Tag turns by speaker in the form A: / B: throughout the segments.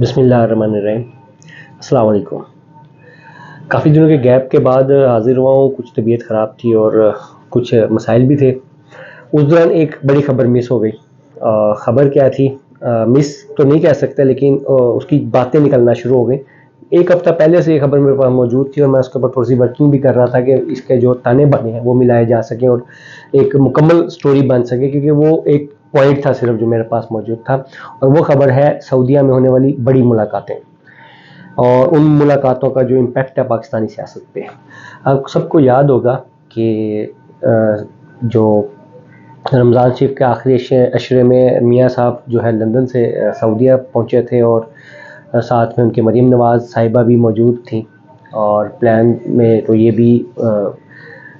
A: بسم اللہ الرحمن الرحیم۔ السلام علیکم۔ کافی دنوں کے گیپ کے بعد حاضر ہوا ہوں۔ کچھ طبیعت خراب تھی اور کچھ مسائل بھی تھے۔ اس دوران ایک بڑی خبر مس ہو گئی۔ خبر کیا تھی؟ مس تو نہیں کہہ سکتے، لیکن اس کی باتیں نکلنا شروع ہو گئی۔ ایک ہفتہ پہلے سے یہ خبر میرے پاس موجود تھی اور میں اس کے اوپر تھوڑی سی ورکنگ بھی کر رہا تھا کہ اس کے جو تانے بانے ہیں وہ ملائے جا سکیں اور ایک مکمل سٹوری بن سکے، کیونکہ وہ ایک پوائنٹ تھا صرف جو میرے پاس موجود تھا، اور وہ خبر ہے سعودیہ میں ہونے والی بڑی ملاقاتیں اور ان ملاقاتوں کا جو امپیکٹ ہے پاکستانی سیاست پہ۔ آپ سب کو یاد ہوگا کہ جو رمضان شریف کے آخری عشرے میں میاں صاحب جو ہے لندن سے سعودیہ پہنچے تھے اور ساتھ میں ان کے مریم نواز صاحبہ بھی موجود تھیں، اور پلان میں تو یہ بھی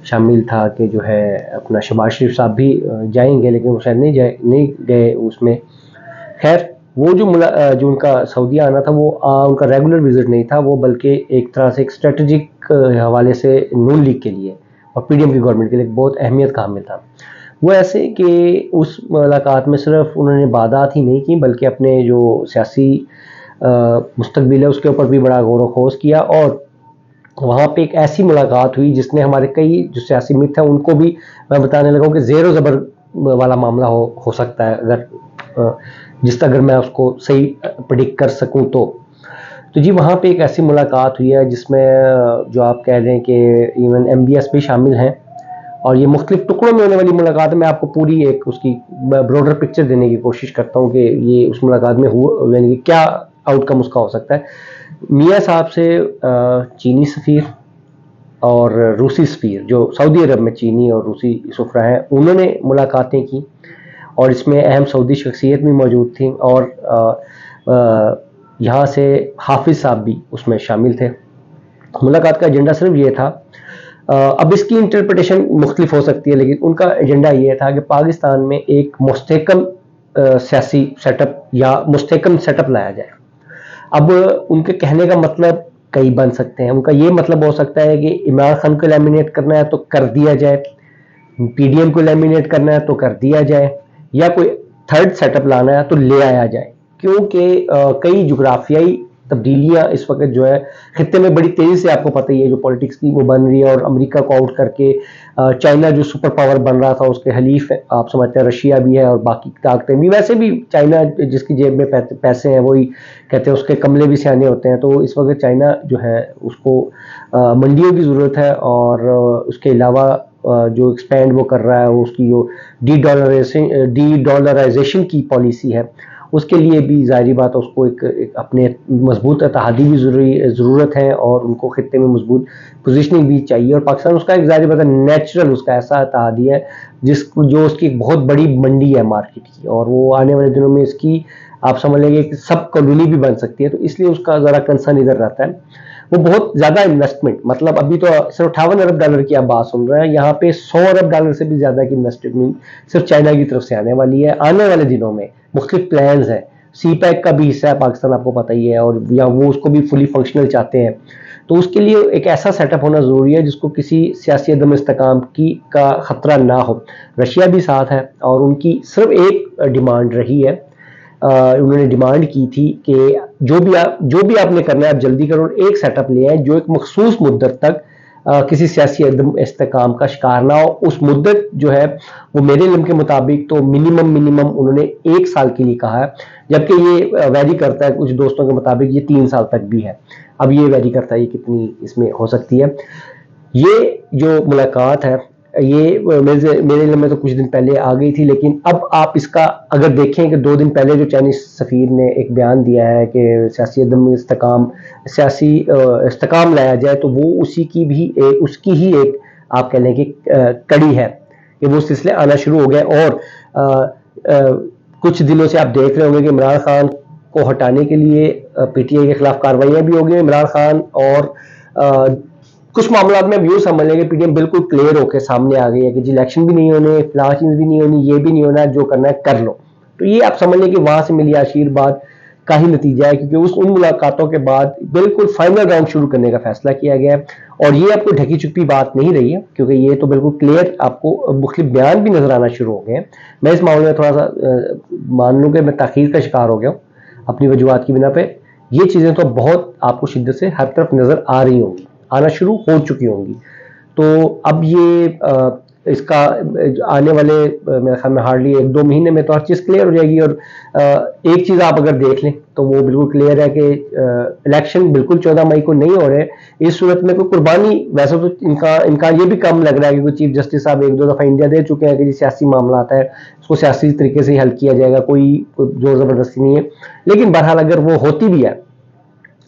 A: شامل تھا کہ جو ہے اپنا شہباز شریف صاحب بھی جائیں گے، لیکن وہ شاید نہیں گئے اس میں۔ خیر، وہ جو ان کا سعودیہ آنا تھا وہ ان کا ریگولر وزٹ نہیں تھا، وہ بلکہ ایک طرح سے ایک اسٹریٹجک حوالے سے نون لیگ کے لیے اور پی ڈی ایم کی گورنمنٹ کے لیے بہت اہمیت کا حامل تھا۔ وہ ایسے کہ اس ملاقات میں صرف انہوں نے عبادات ہی نہیں کی، بلکہ اپنے جو سیاسی مستقبل ہے اس کے اوپر بھی بڑا غور و خوض کیا، اور وہاں پہ ایک ایسی ملاقات ہوئی جس نے ہمارے کئی جو سیاسی مت ہیں ان کو بھی میں بتانے لگا کہ زیر و زبر والا معاملہ ہو سکتا ہے، اگر میں اس کو صحیح پریڈکٹ کر سکوں تو جی وہاں پہ ایک ایسی ملاقات ہوئی ہے جس میں جو آپ کہہ لیں کہ ایون ایم بی ایس بھی شامل ہیں، اور یہ مختلف ٹکڑوں میں ہونے والی ملاقات ہے۔ میں آپ کو پوری ایک اس کی براڈر پکچر دینے کی کوشش کرتا ہوں کہ یہ اس ملاقات میں ہوا، یعنی کہ کیا آؤٹ کم اس کا ہو سکتا ہے۔ میاں صاحب سے چینی سفیر اور روسی سفیر، جو سعودی عرب میں چینی اور روسی سفرا ہیں، انہوں نے ملاقاتیں کی، اور اس میں اہم سعودی شخصیت بھی موجود تھیں، اور یہاں سے حافظ صاحب بھی اس میں شامل تھے۔ ملاقات کا ایجنڈا صرف یہ تھا، اب اس کی انٹرپریٹیشن مختلف ہو سکتی ہے، لیکن ان کا ایجنڈا یہ تھا کہ پاکستان میں ایک مستحکم سیاسی سیٹ اپ یا مستحکم سیٹ اپ لایا جائے۔ اب ان کے کہنے کا مطلب کئی بن سکتے ہیں۔ ان کا یہ مطلب ہو سکتا ہے کہ عمران خان کو لیمینیٹ کرنا ہے تو کر دیا جائے، پی ڈی ایم کو لیمینیٹ کرنا ہے تو کر دیا جائے، یا کوئی تھرڈ سیٹ اپ لانا ہے تو لے آیا جائے، کیونکہ کئی جغرافیائی تبدیلیاں اس وقت جو ہے خطے میں بڑی تیزی سے، آپ کو پتہ ہی ہے جو پولیٹکس کی وہ بن رہی ہے، اور امریکہ کو آؤٹ کر کے چائنا جو سپر پاور بن رہا تھا اس کے حلیف آپ سمجھتے ہیں رشیا بھی ہے، اور باقی طاقتیں بھی۔ ویسے بھی چائنا جس کی جیب میں پیسے ہیں وہی کہتے ہیں اس کے کملے بھی سیانے ہوتے ہیں، تو اس وقت چائنا جو ہے اس کو منڈیوں کی ضرورت ہے، اور اس کے علاوہ جو ایکسپینڈ وہ کر رہا ہے اس کی جو ڈی ڈالرائزیشن کی پالیسی ہے اس کے لیے بھی ظاہری بات ہے اس کو ایک اپنے مضبوط اتحادی بھی ضرورت ہے، اور ان کو خطے میں مضبوط پوزیشننگ بھی چاہیے، اور پاکستان اس کا ایک ظاہری بات ہے نیچرل اس کا ایسا اتحادی ہے جو اس کی ایک بہت بڑی منڈی ہے مارکیٹ کی، اور وہ آنے والے دنوں میں اس کی آپ سمجھ لیں گے کہ سب کالونی بھی بن سکتی ہے، تو اس لیے اس کا ذرا کنسرن ادھر رہتا ہے۔ وہ بہت زیادہ انویسٹمنٹ، مطلب ابھی تو صرف 58 ارب ڈالر کی آپ بات سن رہے ہیں، یہاں پہ 100 ارب ڈالر سے بھی زیادہ کی انویسٹمنٹ صرف چائنا کی طرف سے آنے والی ہے آنے والے دنوں میں۔ مختلف پلانز ہیں، سی پیک کا بھی حصہ ہے پاکستان، آپ کو پتہ ہی ہے، اور یا وہ اس کو بھی فلی فنکشنل چاہتے ہیں، تو اس کے لیے ایک ایسا سیٹ اپ ہونا ضروری ہے جس کو کسی سیاسی عدم استحکام کا خطرہ نہ ہو۔ رشیا بھی ساتھ ہے، اور ان کی صرف ایک ڈیمانڈ رہی ہے، انہوں نے ڈیمانڈ کی تھی کہ جو بھی آپ نے کرنا ہے آپ جلدی کرو، ایک سیٹ اپ لے آئیں جو ایک مخصوص مدت تک کسی سیاسی عدم استحکام کا شکار نہ ہو۔ اس مدت جو ہے وہ میرے علم کے مطابق تو منیمم انہوں نے 1 سال کے لیے کہا ہے، جبکہ یہ ویری کرتا ہے کچھ دوستوں کے مطابق یہ 3 سال تک بھی ہے۔ اب یہ ویری کرتا ہے یہ کتنی اس میں ہو سکتی ہے۔ یہ جو ملاقات ہے یہ میرے علم میں تو کچھ دن پہلے آ گئی تھی، لیکن اب آپ اس کا اگر دیکھیں کہ 2 دن پہلے جو چائنیز سفیر نے ایک بیان دیا ہے کہ سیاسی استحکام لایا جائے، تو وہ اس کی ہی ایک آپ کہہ لیں کہ کڑی ہے کہ وہ سلسلے آنا شروع ہو گئے، اور کچھ دنوں سے آپ دیکھ رہے ہوں گے کہ عمران خان کو ہٹانے کے لیے پی ٹی آئی کے خلاف کارروائیاں بھی ہو گئی۔ عمران خان اور کچھ معاملات میں اب یوں سمجھ لیں کہ پی ٹی ایم بالکل کلیئر ہو کے سامنے آ گئی ہے کہ جی الیکشن بھی نہیں ہونے، فلاں چیز بھی نہیں ہونی، یہ بھی نہیں ہونا، جو کرنا ہے کر لو۔ تو یہ آپ سمجھ لیں کہ وہاں سے ملی آشیرواد کا ہی نتیجہ ہے، کیونکہ ان ملاقاتوں کے بعد بالکل فائنل راؤنڈ شروع کرنے کا فیصلہ کیا گیا ہے، اور یہ آپ کو ڈھکی چھپی بات نہیں رہی ہے، کیونکہ یہ تو بالکل کلیئر آپ کو مختلف بیان بھی نظر آنا شروع ہو گئے ہیں۔ میں اس معاملے میں تھوڑا سا مان لوں کہ میں تاخیر کا شکار ہو گیا ہوں اپنی وجوہات کی بنا پہ، یہ چیزیں تو بہت آپ کو شدت سے ہر طرف نظر آ رہی ہوں گی، آنا شروع ہو چکی ہوں گی. تو اب یہ اس کا آنے والے میرے خیال میں ہارڈلی 1-2 مہینے میں تو ہر چیز کلیئر ہو جائے گی. اور ایک چیز آپ اگر دیکھ لیں تو وہ بالکل کلیئر ہے کہ الیکشن بالکل 14 مئی کو نہیں ہو رہے. اس صورت میں کوئی قربانی ویسے تو امکان یہ بھی کم لگ رہا ہے کہ چیف جسٹس صاحب 1-2 دفعہ انڈیا دے چکے ہیں کہ سیاسی معاملات ہے اس کو سیاسی طریقے سے حل کیا جائے گا، کوئی زور زبردستی نہیں ہے. لیکن بہرحال اگر وہ ہوتی بھی ہے،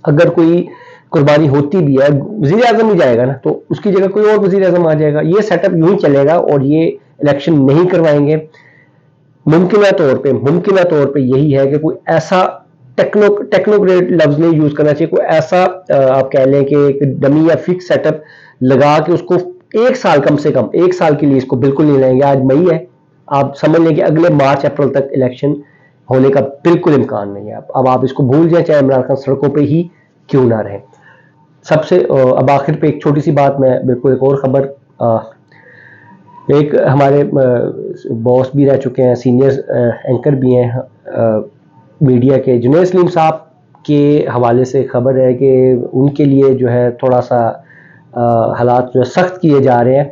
A: اگر کوئی قربانی ہوتی بھی ہے، وزیر اعظم ہی جائے گا نا، تو اس کی جگہ کوئی اور وزیر اعظم آ جائے گا. یہ سیٹ اپ یوں ہی چلے گا اور یہ الیکشن نہیں کروائیں گے. ممکنہ طور پہ یہی ہے کہ کوئی ایسا ٹیکنوکریٹ لفظ نہیں یوز کرنا چاہیے، کوئی ایسا آپ کہہ لیں کہ ڈمی یا فکس سیٹ اپ لگا کے اس کو 1 سال، کم سے کم 1 سال کے لیے اس کو بالکل نہیں لائیں گے. آج مئی ہے، آپ سمجھ لیں کہ اگلے مارچ اپریل تک الیکشن ہونے کا بالکل امکان نہیں ہے. اب آپ اس کو بھول جائیں، چاہے عمران خان سڑکوں پہ ہی کیوں نہ رہے. سب سے اب آخر پہ ایک چھوٹی سی بات، میں بالکل ایک اور خبر، ایک ہمارے باس بھی رہ چکے ہیں، سینئر اینکر بھی ہیں میڈیا کے، جنید سلیم صاحب کے حوالے سے خبر ہے کہ ان کے لیے جو ہے تھوڑا سا حالات جو ہے سخت کیے جا رہے ہیں،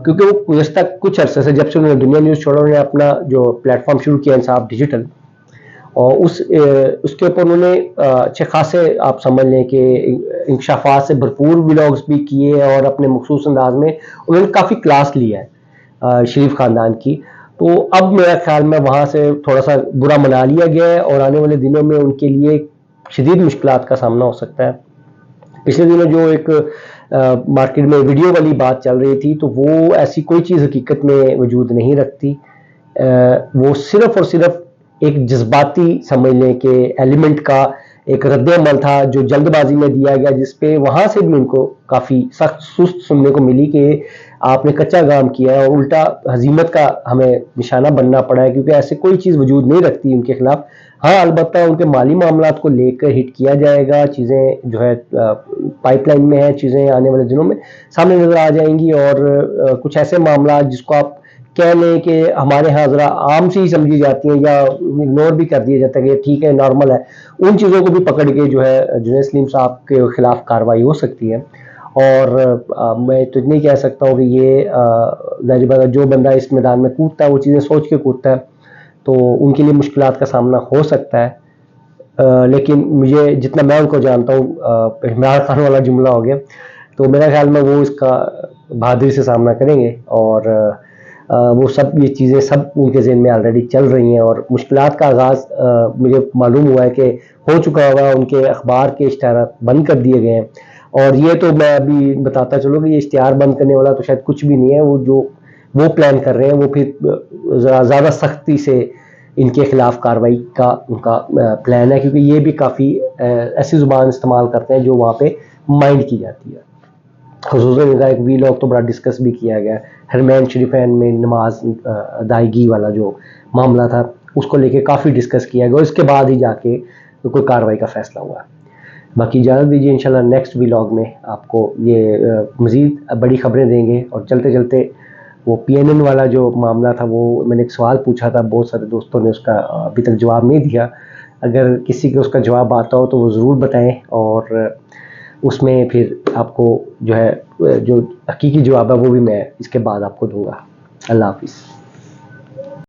A: کیونکہ وہ گزشتہ کچھ عرصے سے جب سے انہوں نے دنیا نیوز چھوڑا، انہوں نے اپنا جو پلیٹ فارم شروع کیا انصاف ڈیجیٹل، اور اس کے اوپر انہوں نے اچھے خاصے آپ سمجھ لیں کہ انکشافات سے بھرپور ولاگز بھی کیے، اور اپنے مخصوص انداز میں انہوں نے کافی کلاس لیا ہے شریف خاندان کی. تو اب میرا خیال میں وہاں سے تھوڑا سا برا منا لیا گیا ہے، اور آنے والے دنوں میں ان کے لیے شدید مشکلات کا سامنا ہو سکتا ہے. پچھلے دنوں جو ایک مارکیٹ میں ویڈیو والی بات چل رہی تھی، تو وہ ایسی کوئی چیز حقیقت میں وجود نہیں رکھتی. وہ صرف اور صرف ایک جذباتی سمجھ لیں کہ ایلیمنٹ کا ایک رد عمل تھا جو جلد بازی میں دیا گیا، جس پہ وہاں سے بھی ان کو کافی سخت سست سننے کو ملی کہ آپ نے کچا کام کیا ہے، اور الٹا ہزیمت کا ہمیں نشانہ بننا پڑا ہے، کیونکہ ایسے کوئی چیز وجود نہیں رکھتی ان کے خلاف. ہاں البتہ ان کے مالی معاملات کو لے کر ہٹ کیا جائے گا، چیزیں جو ہے پائپ لائن میں ہیں، چیزیں آنے والے دنوں میں سامنے نظر آ جائیں گی. اور کچھ ایسے معاملات جس کو آپ کہہ لیں کہ ہمارے ہاں ذرا عام سی ہی سمجھی جاتی ہیں یا اگنور بھی کر دیا جاتا ہے کہ ٹھیک ہے نارمل ہے، ان چیزوں کو بھی پکڑ کے جو ہے جنید سلیم صاحب کے خلاف کارروائی ہو سکتی ہے. اور میں تو اتنی کہہ سکتا ہوں کہ یہ ظاہر بات ہے جو بندہ اس میدان میں کودتا ہے وہ چیزیں سوچ کے کودتا ہے، تو ان کے لیے مشکلات کا سامنا ہو سکتا ہے. لیکن مجھے جتنا میں ان کو جانتا ہوں، عمران خان والا جملہ ہو گیا، تو میرا خیال میں وہ اس کا بہادری سے سامنا کریں گے. اور وہ سب یہ چیزیں سب ان کے ذہن میں آلریڈی چل رہی ہیں، اور مشکلات کا آغاز مجھے معلوم ہوا ہے کہ ہو چکا ہوا. ان کے اخبار کے اشتہارات بند کر دیے گئے ہیں، اور یہ تو میں ابھی بتاتا چلوں کہ یہ اشتہار بند کرنے والا تو شاید کچھ بھی نہیں ہے. وہ جو وہ پلان کر رہے ہیں، وہ پھر زیادہ سختی سے ان کے خلاف کارروائی کا ان کا پلان ہے، کیونکہ یہ بھی کافی ایسی زبان استعمال کرتے ہیں جو وہاں پہ مائنڈ کی جاتی ہے. خصوصاً ان کا ایک ویلاگ تو بڑا ڈسکس بھی کیا گیا، حرمین شریفین میں نماز ادائیگی والا جو معاملہ تھا اس کو لے کے کافی ڈسکس کیا گیا، اس کے بعد ہی جا کے کوئی کارروائی کا فیصلہ ہوا. باقی اجازت دیجیے، انشاءاللہ نیکسٹ ویلاگ میں آپ کو یہ مزید بڑی خبریں دیں گے. اور چلتے چلتے وہ پی این این والا جو معاملہ تھا، وہ میں نے ایک سوال پوچھا تھا، بہت سارے دوستوں نے اس کا ابھی تک جواب نہیں دیا. اگر کسی کو اس کا جواب آتا ہو تو وہ ضرور بتائیں، اور اس میں پھر آپ کو جو ہے جو حقیقی جواب ہے وہ بھی میں اس کے بعد آپ کو دوں گا. اللہ حافظ.